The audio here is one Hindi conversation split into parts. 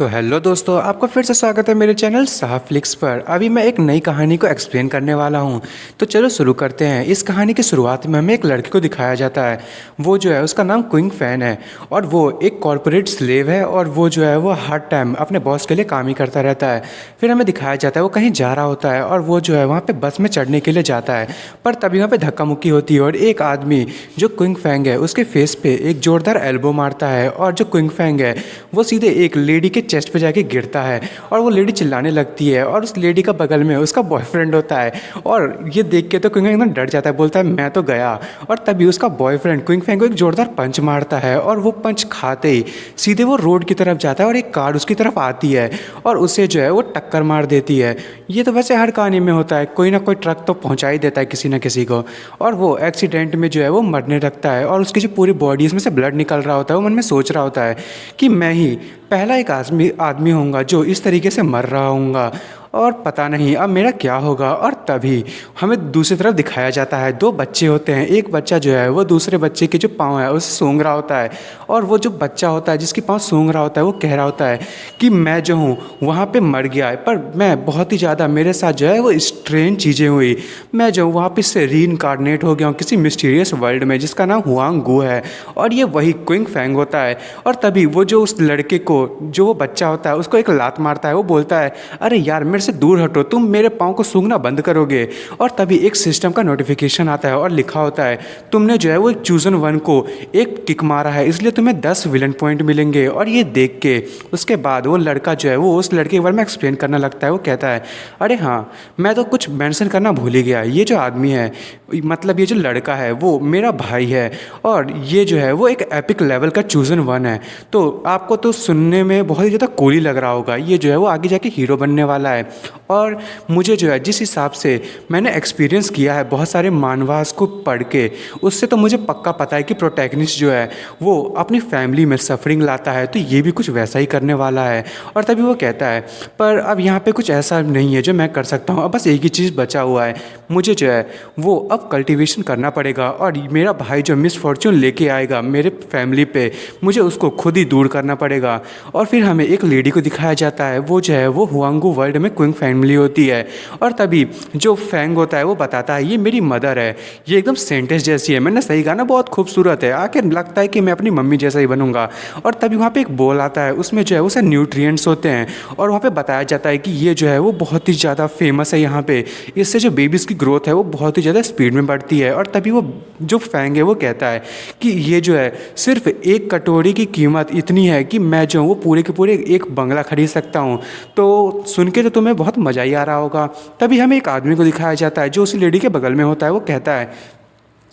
तो हेलो दोस्तों, आपका फिर से स्वागत है मेरे चैनल साहफ्लिक्स पर। अभी मैं एक नई कहानी को एक्सप्लेन करने वाला हूँ। तो चलो शुरू करते हैं। इस कहानी की शुरुआत में हमें एक लड़के को दिखाया जाता है। वो जो है उसका नाम क्विंग फैन है और वो एक कॉरपोरेट स्लेव है और वो जो है वो हर टाइम अपने बॉस के लिए काम ही करता रहता है। फिर हमें दिखाया जाता है वो कहीं जा रहा होता है और वो जो है वहाँ पर बस में चढ़ने के लिए जाता है, पर तभी वहाँ पर धक्का मुक्की होती है और एक आदमी जो क्विंग फैंग है उसके फेस पे एक जोरदार एल्बो मारता है और जो क्विंग फैंग है वो सीधे एक लेडी के चेस्ट पे जाके गिरता है और वो लेडी चिल्लाने लगती है और उस लेडी का बगल में उसका बॉयफ्रेंड होता है। और ये देख के तो क्विंग फैंग एकदम डर जाता है, बोलता है मैं तो गया। और तभी उसका बॉयफ्रेंड क्विंग फैंग को एक जोरदार पंच मारता है और वो पंच खाते ही सीधे वो रोड की तरफ जाता है और एक कार उसकी तरफ आती है और उसे जो है वो टक्कर मार देती है। ये तो वैसे हर कहानी में होता है, कोई ना कोई ट्रक तो पहुंचा ही देता है किसी ना किसी को। और वो एक्सीडेंट में जो है वो मरने लगता है और उसकी जो पूरी बॉडी इसमें से ब्लड निकल रहा होता है। वो मन में सोच रहा होता है कि मैं ही पहला एक आदमी होऊंगा जो इस तरीके से मर रहा होऊंगा और पता नहीं अब मेरा क्या होगा। और तभी हमें दूसरी तरफ दिखाया जाता है, दो बच्चे होते हैं। एक बच्चा जो है वो दूसरे बच्चे के जो पाँव है उसे सूंघ रहा होता है और वो जो बच्चा होता है जिसके पाँव सूंघ रहा होता है वो कह रहा होता है कि मैं जो हूँ वहाँ पे मर गया है, पर मैं बहुत ही ज़्यादा मेरे साथ जो है वो स्ट्रेंज चीज़ें हुई। मैं जो वहाँ पे से रीइंकारनेट हो गया हूँ किसी मिस्टीरियस वर्ल्ड में जिसका नाम हुआंग गू है और ये वही क्विंग फैंग होता है। और तभी वो जो उस लड़के को जो वो बच्चा होता है उसको एक लात मारता है। वो बोलता है अरे यार मेरे से दूर हटो, तुम मेरे पाँव को सूंघना बंद करोगे। और तभी एक सिस्टम का नोटिफिकेशन आता है और लिखा होता है तुमने जो है वो चूजन वन को एक किक मारा है, इसलिए तुम्हें 10 विलन पॉइंट मिलेंगे। और ये देख के उसके बाद वो लड़का जो है वो उस लड़के के बारे में एक्सप्लेन करने लगता है। वो कहता है अरे हाँ मैं तो कुछ मेंशन करना भूल ही गया, ये जो आदमी है मतलब ये जो लड़का है वो मेरा भाई है और ये जो है वो एक एपिक लेवल का चूजन वन है। तो आपको तो सुनने में बहुत ही ज़्यादा कूल ही लग रहा होगा, ये जो है वो आगे जाके हीरो बनने वाला है। और मुझे जो है जिस हिसाब से मैंने एक्सपीरियंस किया है बहुत सारे मानवास को पढ़ के, उससे तो मुझे पक्का पता है कि प्रोटैगनिस्ट जो है वो अपनी फैमिली में सफरिंग लाता है, तो ये भी कुछ वैसा ही करने वाला है। और तभी वो कहता है पर अब यहाँ पे कुछ ऐसा नहीं है जो मैं कर सकता हूँ, अब बस एक ही चीज़ बचा हुआ है, मुझे जो है वो अब कल्टीवेशन करना पड़ेगा और मेरा भाई जो मिसफॉर्च्यून लेके आएगा मेरे फैमिली पे, मुझे उसको खुद ही दूर करना पड़ेगा। और फिर हमें एक लेडी को दिखाया जाता है, वो जो है वो हुआंगू वर्ल्ड में क्विंग फैमिली होती है। और तभी जो फैंग होता है वो बताता है ये मेरी मदर है, ये एकदम सेंटेंस जैसी है। मैंने सही कहा ना, बहुत खूबसूरत है, आखिर लगता है कि मैं अपनी मम्मी जैसा ही बनूंगा। और तभी वहाँ पे एक बॉल आता है, उसमें जो है उसे न्यूट्रिएंट्स होते हैं और वहाँ पे बताया जाता है कि ये जो है वो बहुत ही ज़्यादा फेमस है यहाँ पे, इससे जो बेबीज़ की ग्रोथ है वो बहुत ही ज़्यादा स्पीड में बढ़ती है। और तभी वो जो फैंग है वो कहता है कि ये जो है सिर्फ एक कटोरी की कीमत इतनी है कि मैं जो हूँ वो पूरे के पूरे एक बंगला खरीद सकता हूँ। तो सुन के तो तुम्हें बहुत मज़ा ही आ रहा होगा। तभी हमें एक आदमी को दिखाया जाता है जो उसी लेडी के बगल में होता है। वो कहता है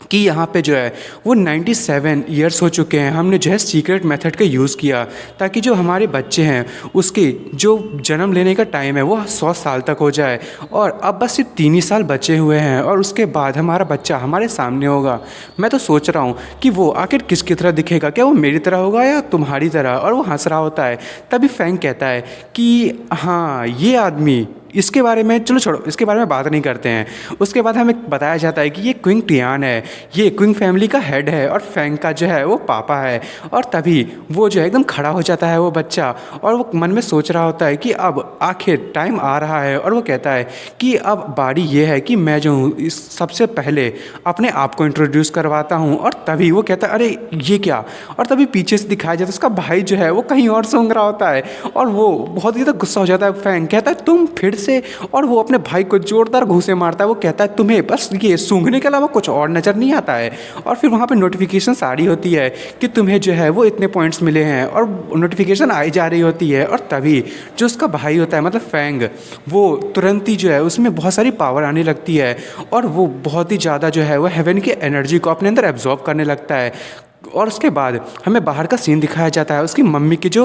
कि यहाँ पे जो है वो 97 ईयर्स हो चुके हैं, हमने जो है सीक्रेट मेथड का यूज़ किया ताकि जो हमारे बच्चे हैं उसके जो जन्म लेने का टाइम है वो 100 साल तक हो जाए और अब बस सिर्फ 3 ही साल बचे हुए हैं और उसके बाद हमारा बच्चा हमारे सामने होगा। मैं तो सोच रहा हूँ कि वो आखिर किसकी तरह दिखेगा, क्या वो मेरी तरह होगा या तुम्हारी तरह। और वो हंस रहा होता है। तभी फैंग कहता है कि हाँ ये आदमी, इसके बारे में चलो छोड़ो, इसके बारे में बात नहीं करते हैं। उसके बाद हमें बताया जाता है कि ये क्विंग टियान है, ये क्विंग फैमिली का हेड है और फैंग का जो है वो पापा है। और तभी वो जो है एकदम खड़ा हो जाता है वो बच्चा और वो मन में सोच रहा होता है कि अब आखिर टाइम आ रहा है। और वो कहता है कि अब बारी ये है कि मैं जो हूँ इस सबसे पहले अपने आप को इंट्रोड्यूस करवाता हूँ। और तभी वो कहता है अरे ये क्या। और तभी पीछे से दिखाया जाता है उसका भाई जो है वो कहीं और सूंघ रहा होता है और वो बहुत ही ज़्यादा गुस्सा हो जाता है। फैंग कहता है तुम फिर से, और वो अपने भाई को जोरदार घूंसे मारता है। वो कहता है तुम्हें बस ये सूंघने के अलावा कुछ और नज़र नहीं आता है। और फिर वहाँ पे नोटिफिकेशन आ रही होती है कि तुम्हें जो है वो इतने पॉइंट्स मिले हैं और नोटिफिकेशन आई जा रही होती है। और तभी जो उसका भाई होता है मतलब फैंग, वो तुरंत ही जो है उसमें बहुत सारी पावर आने लगती है और वो बहुत ही ज़्यादा जो है वो हेवन की एनर्जी को अपने अंदर एब्जॉर्ब करने लगता है। और उसके बाद हमें बाहर का सीन दिखाया जाता है। उसकी मम्मी की जो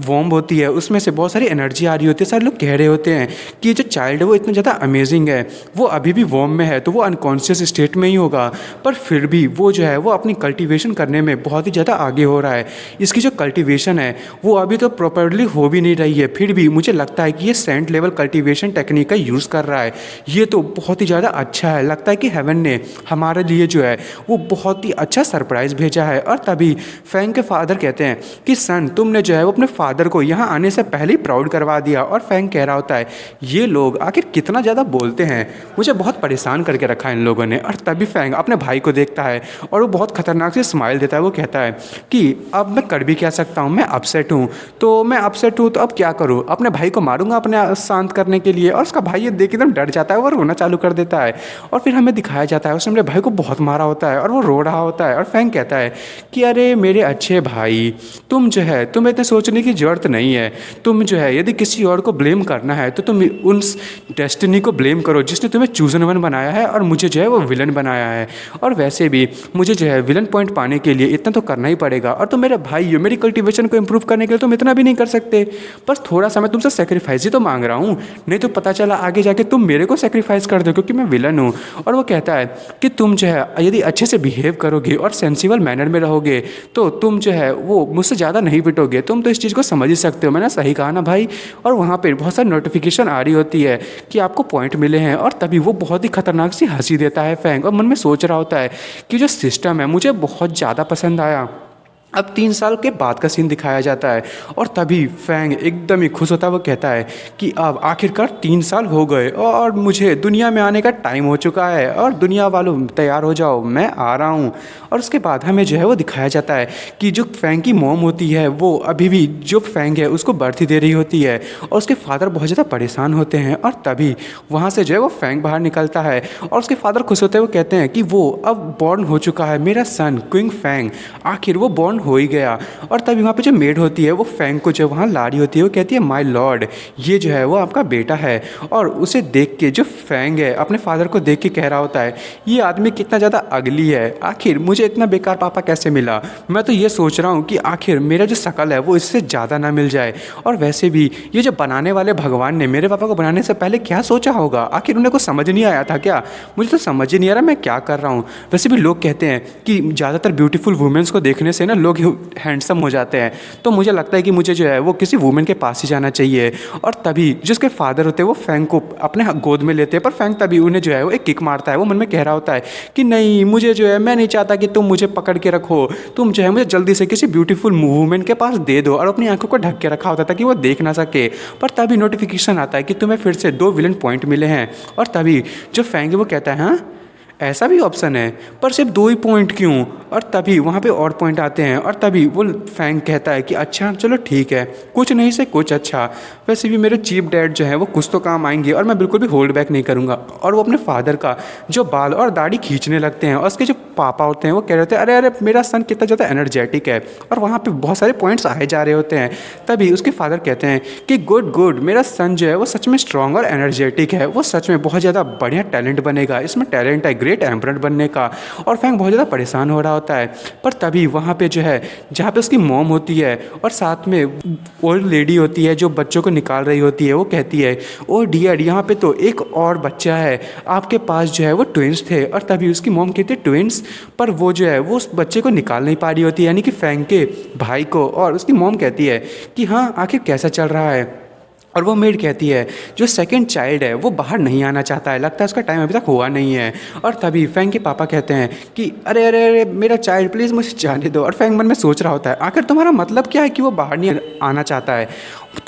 वॉम्ब होती है उसमें से बहुत सारी एनर्जी आ रही होती है। सारे लोग कह रहे होते हैं कि ये जो चाइल्ड है वो इतना ज़्यादा अमेजिंग है, वो अभी भी वॉम्ब में है तो वो अनकॉन्शियस स्टेट में ही होगा, पर फिर भी वो जो है वो अपनी कल्टीवेशन करने में बहुत ही ज़्यादा आगे हो रहा है। इसकी जो कल्टीवेशन है वो अभी तो प्रॉपरली हो भी नहीं रही है, फिर भी मुझे लगता है कि ये सेंट लेवल कल्टीवेशन टेक्निक का यूज़ कर रहा है। ये तो बहुत ही ज़्यादा अच्छा है, लगता है कि हेवन ने हमारे लिए जो है वो बहुत ही अच्छा सरप्राइज़ भेजा है। है। और तभी फैंग के फादर कहते हैं कि सन, तुमने जो है वो अपने फादर को यहाँ आने से पहले ही प्राउड करवा दिया। और फैंग कह रहा होता है ये लोग आखिर कितना ज़्यादा बोलते हैं, मुझे बहुत परेशान करके रखा है इन लोगों ने। और तभी फैंग अपने भाई को देखता है और वो बहुत खतरनाक से स्माइल देता है। वो कहता है कि अब मैं कर भी क्या सकता हूँ, मैं अपसेट हूँ, तो मैं अपसेट हूँ तो अब क्या करूँ, अपने भाई को मारूंगा अपने शांत करने के लिए। और उसका भाई ये देख एकदम डर जाता है, वो रोना चालू कर देता है। और फिर हमें दिखाया जाता है उसने अपने भाई को बहुत मारा होता है और वो रो रहा होता है। और फैंग कहता है कि अरे मेरे अच्छे भाई, तुम जो है तुम्हें इतने सोचने की ज़रूरत नहीं है। तुम जो है यदि किसी और को ब्लेम करना है तो तुम उस डेस्टिनी को ब्लेम करो जिसने तुम्हें चूजन वन बनाया है और मुझे जो है वो विलन बनाया है। और वैसे भी मुझे जो है विलन पॉइंट पाने के लिए इतना तो करना ही पड़ेगा। और तुम मेरे भाई हो, मेरी कल्टिवेशन को इंप्रूव करने के लिए तुम इतना भी नहीं कर सकते। बस थोड़ा सा मैं तुमसे सेक्रीफाइस ही तो मांग रहा हूँ, नहीं तो पता चला आगे जाके तुम मेरे को सेक्रीफाइस कर दो क्योंकि मैं विलन हूँ। और वो कहता है कि तुम जो है यदि अच्छे से बिहेव करोगे और सेंसिबल मैनर में रहोगे तो तुम जो है वो मुझसे ज़्यादा नहीं पिटोगे। तुम तो इस चीज़ को समझ ही सकते हो, मैंने सही कहा ना भाई। और वहाँ पर बहुत सारी नोटिफिकेशन आ रही होती है कि आपको पॉइंट मिले हैं। और तभी वो बहुत ही खतरनाक सी हंसी देता है फैंग, और मन में सोच रहा होता है कि जो सिस्टम है मुझे बहुत ज़्यादा पसंद आया। अब 3 साल के बाद का सीन दिखाया जाता है और तभी फैंग एकदम ही खुश होता है। वो कहता है कि अब आखिरकार 3 साल हो गए और मुझे दुनिया में आने का टाइम हो चुका है, और दुनिया वालों तैयार हो जाओ, मैं आ रहा हूँ। और उसके बाद हमें जो है वो दिखाया जाता है कि जो फैंग की मॉम होती है वो अभी भी जो फैंग है उसको बर्थ दे रही होती है, और उसके फादर बहुत ज़्यादा परेशान होते हैं। और तभी वहाँ से जो है वो फैंग बाहर निकलता है और उसके फादर खुश होते हैं। वो कहते हैं कि वो अब बॉर्न हो चुका है, मेरा सन क्विंग फैंग, आखिर वो बॉर्न हो ही गया। और तभी वहाँ पे जो मेड होती है वो फैंग को जो वहाँ ला रही होती है, वो कहती है माय लॉर्ड, ये जो है वो आपका बेटा है। और उसे देख के जो फैंग है अपने फादर को देख के कह रहा होता है ये आदमी कितना ज़्यादा अगली है, आखिर मुझे इतना बेकार पापा कैसे मिला। मैं तो ये सोच रहा हूँ कि आखिर मेरा जो शकल है वो इससे ज़्यादा ना मिल जाए। और वैसे भी ये जो बनाने वाले भगवान ने मेरे पापा को बनाने से पहले क्या सोचा होगा, आखिर उन्हें कुछ समझ नहीं आया था क्या? मुझे तो समझ ही नहीं आ रहा मैं क्या कर रहा हूँ। वैसे भी लोग कहते हैं कि ज़्यादातर ब्यूटीफुल वुमेन्स को देखने से ना लोग हैंडसम हो जाते हैं, तो मुझे लगता है कि मुझे जो है वो किसी वुमेन के पास ही जाना चाहिए। और तभी जिसके फादर होते हैं वो फैंग को अपने गोद में लेते हैं, पर फैंग तभी उन्हें जो है वो एक किक मारता है। वो मन में कह रहा होता है कि नहीं, मुझे जो है मैं नहीं चाहता कि तुम मुझे पकड़ के रखो, तुम जो है मुझे जल्दी से किसी ब्यूटीफुल वुमेन के पास दे दो। और अपनी आंखों को ढक के रखा होता था कि वो देख ना सके। पर तभी नोटिफिकेशन आता है कि तुम्हें फिर से 2 विलन पॉइंट मिले हैं। और तभी जो फैंग है वो कहता है हाँ ऐसा भी ऑप्शन है, पर सिर्फ 2 ही पॉइंट क्यों? और तभी वहाँ पे और पॉइंट आते हैं। और तभी वो फैंग कहता है कि अच्छा चलो ठीक है, कुछ नहीं से कुछ अच्छा। वैसे भी मेरे चीफ डैड जो है वो कुछ तो काम आएंगे और मैं बिल्कुल भी होल्ड बैक नहीं करूँगा। और वो अपने फादर का जो बाल और दाढ़ी खींचने लगते हैं, और उसके जो पापा होते हैं वो कह रहे होते हैं अरे अरे मेरा सन कितना ज़्यादा एनर्जेटिक है। और वहाँ पर बहुत सारे पॉइंट्स आए जा रहे होते हैं। तभी उसके फादर कहते हैं कि गुड गुड, मेरा सन जो है वो सच में स्ट्रॉन्ग और एनर्जेटिक है, वो सच में बहुत ज़्यादा बढ़िया टैलेंट बनेगा, इसमें टैलेंट है ग्रेट एम्परर बनने का। और फैंग बहुत ज़्यादा परेशान हो रहा होता है। पर तभी वहाँ पे जो है जहाँ पे उसकी मॉम होती है और साथ में ओल्ड लेडी होती है जो बच्चों को निकाल रही होती है, वो कहती है ओ डियर, यहाँ पे तो एक और बच्चा है, आपके पास जो है वो ट्विंस थे। और तभी उसकी मॉम कहती है ट्विंस, पर वो जो है वो उस बच्चे को निकाल नहीं पा रही होती है, यानी कि फैंग के भाई को। और उसकी मॉम कहती है कि हाँ आखिर कैसा चल रहा है। और वो मेड कहती है जो सेकंड चाइल्ड है वो बाहर नहीं आना चाहता है, लगता है उसका टाइम अभी तक हुआ नहीं है। और तभी फैंग के पापा कहते हैं कि अरे अरे अरे मेरा चाइल्ड प्लीज़ मुझे जाने दो। और फैंग मन में सोच रहा होता है आखिर तुम्हारा मतलब क्या है कि वो बाहर नहीं आना चाहता है,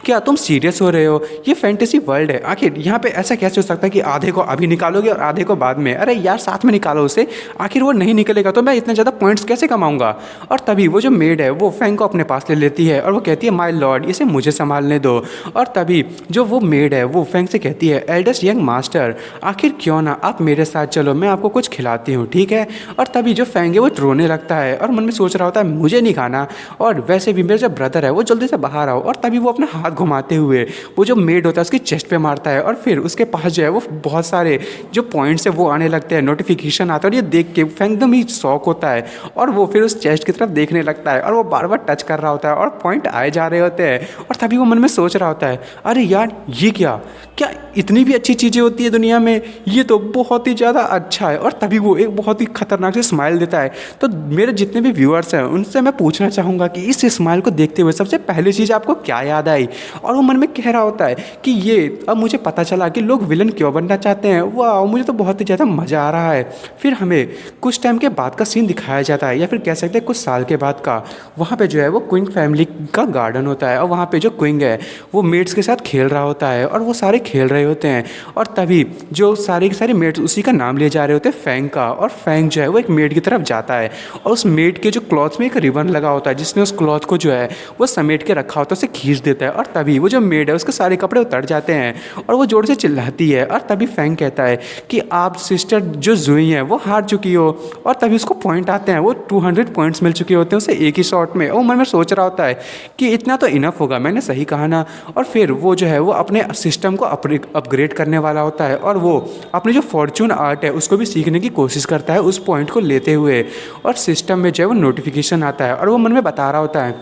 क्या तुम सीरियस हो रहे हो? ये फैंटेसी वर्ल्ड है, आखिर यहाँ पे ऐसा कैसे हो सकता है कि आधे को अभी निकालोगे और आधे को बाद में? अरे यार साथ में निकालो उसे, आखिर वो नहीं निकलेगा तो मैं इतने ज़्यादा पॉइंट्स कैसे कमाऊंगा? और तभी वो जो मेड है वो फैंग को अपने पास ले लेती है और वो कहती है माय लॉर्ड, इसे मुझे संभालने दो। और तभी जो वो मेड है वो फैंग से कहती है एल्डेस्ट यंग मास्टर, आखिर क्यों ना आप मेरे साथ चलो, मैं आपको कुछ खिलाती हूँ, ठीक है? और तभी जो फैंग है वो रोने लगता है और मन में सोच रहा होता है मुझे नहीं खाना, और वैसे भी मेरा जो ब्रदर है वो जल्दी से बाहर आओ। और तभी वो अपना हाथ घुमाते हुए वो जो मेड होता है उसकी चेस्ट पे मारता है, और फिर उसके पास जो है वो बहुत सारे जो पॉइंट्स है वो आने लगते हैं, नोटिफिकेशन आता है। और ये देख के फैंग एकदम ही शॉक होता है और वो फिर उस चेस्ट की तरफ देखने लगता है और वो बार बार टच कर रहा होता है और पॉइंट आए जा रहे होते हैं। और तभी वो मन में सोच रहा होता है अरे यार ये क्या क्या इतनी भी अच्छी चीज़ें होती है दुनिया में, ये तो बहुत ही ज़्यादा अच्छा है। और तभी वो एक बहुत ही खतरनाक से स्माइल देता है। तो मेरे जितने भी व्यूअर्स हैं उनसे मैं पूछना चाहूँगा कि इस स्माइल को देखते हुए सबसे पहली चीज़ आपको क्या याद आई? आई। और वो मन में कह रहा होता है कि ये अब मुझे पता चला कि लोग विलन क्यों बनना चाहते हैं। वाह, मुझे तो बहुत ही ज़्यादा मज़ा आ रहा है। फिर हमें कुछ टाइम के बाद का सीन दिखाया जाता है, या फिर कह सकते हैं कुछ साल के बाद का। वहाँ पे जो है वो क्विंग फैमिली का गार्डन होता है, और वहाँ पे जो क्विंग है वो मेट्स के साथ खेल रहा होता है, और वो सारे खेल रहे होते हैं। और तभी जो सारे के सारे मेट्स उसी का नाम लिए जा रहे होते हैं, फैंग का। और फैंग जो है वो एक मेट की तरफ जाता है, और उस मेट के जो क्लॉथ में एक रिबन लगा होता है, जिसने उस क्लॉथ को जो है वो समेट के रखा होता है, उसे खींच देता है। और तभी वो जो मेड है उसके सारे कपड़े उतर जाते हैं, और वो जोर से चिल्लाती है। और तभी फैंग कहता है कि आप सिस्टर जो जुई हैं वो हार चुकी हो। और तभी उसको पॉइंट आते हैं, वो 200 पॉइंट्स मिल चुके होते हैं उसे एक ही शॉट में। और मन में सोच रहा होता है कि इतना तो इनफ होगा, मैंने सही कहा ना। और फिर वो जो है वो अपने सिस्टम को अपग्रेड करने वाला होता है, और वो अपनी जो फॉर्चून आर्ट है उसको भी सीखने की कोशिश करता है उस पॉइंट को लेते हुए। और सिस्टम में जो है वो नोटिफिकेशन आता है, और वो मन में बता रहा होता है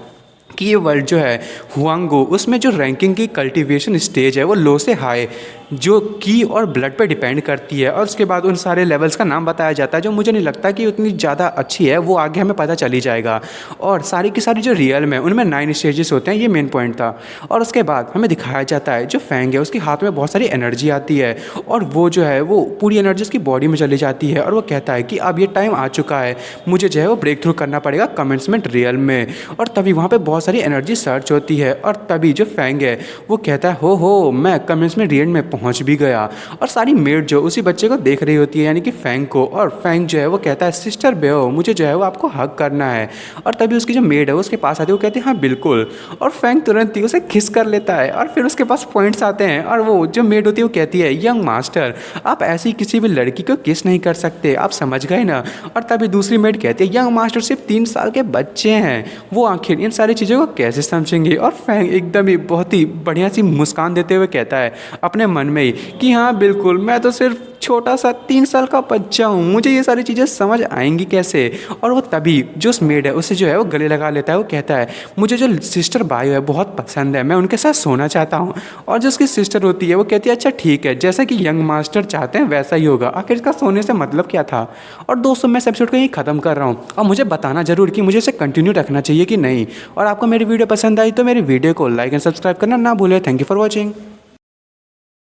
कि ये वर्ल्ड जो है हुआंगो, उसमें जो रैंकिंग की कल्टीवेशन स्टेज है वो लो से हाई, जो की और ब्लड पे डिपेंड करती है। और उसके बाद उन सारे लेवल्स का नाम बताया जाता है, जो मुझे नहीं लगता कि उतनी ज़्यादा अच्छी है, वो आगे हमें पता चली जाएगा। और सारी की सारी जो रियल में उनमें 9 स्टेजेस होते हैं, ये मेन पॉइंट था। और उसके बाद हमें दिखाया जाता है जो फैंग है उसके हाथ में बहुत सारी एनर्जी आती है, और वो जो है वो पूरी एनर्जी उसकी बॉडी में चली जाती है। और वो कहता है कि अब ये टाइम आ चुका है, मुझे जो है वो ब्रेक थ्रू करना पड़ेगा कमेंसमेंट रियल में। और तभी वहाँ पर बहुत सारी एनर्जी सर्च होती है, और तभी जो फैंग है वो कहता है हो मैं कमेंसमेंट रियल में पहुँच भी गया। और सारी मेड जो उसी बच्चे को देख रही होती है, यानी कि फैंग को। और फैंग जो है वो कहता है सिस्टर बेओ, मुझे जो है वो आपको हग करना है। और तभी उसकी जो मेड है उसके पास आती है, वो कहती है हाँ बिल्कुल। और फैंग तुरंत ही उसे किस कर लेता है, और फिर उसके पास पॉइंट्स आते हैं। और वो जो मेड होती है वो कहती है यंग मास्टर, आप ऐसी किसी भी लड़की को किस नहीं कर सकते, आप समझ गए ना। और तभी दूसरी मेड कहती है यंग मास्टर सिर्फ 3 साल के बच्चे हैं, वो आखिर इन सारी चीज़ों को कैसे समझेंगे। और फैंग एकदम ही बहुत ही बढ़िया सी मुस्कान देते हुए कहता है अपने मन में ही कि हाँ बिल्कुल, मैं तो सिर्फ छोटा सा 3 साल का बच्चा हूँ, मुझे ये सारी चीज़ें समझ आएंगी कैसे। और वो तभी जो उस मेड है उसे जो है वो गले लगा लेता है, वो कहता है मुझे जो सिस्टर बायो है बहुत पसंद है, मैं उनके साथ सोना चाहता हूँ। और जो उसकी सिस्टर होती है वो कहती है अच्छा ठीक है, जैसा कि यंग मास्टर चाहते हैं वैसा ही होगा, आखिर इसका सोने से मतलब क्या था। और दोस्तों मैं इस एपिसोड को यहीं ख़त्म कर रहा हूँ, और मुझे बताना जरूर कि मुझे इसे कंटिन्यू रखना चाहिए कि नहीं। और आपको मेरी वीडियो पसंद आई तो मेरी वीडियो को लाइक एंड सब्सक्राइब करना ना भूलें। Thank you for watching.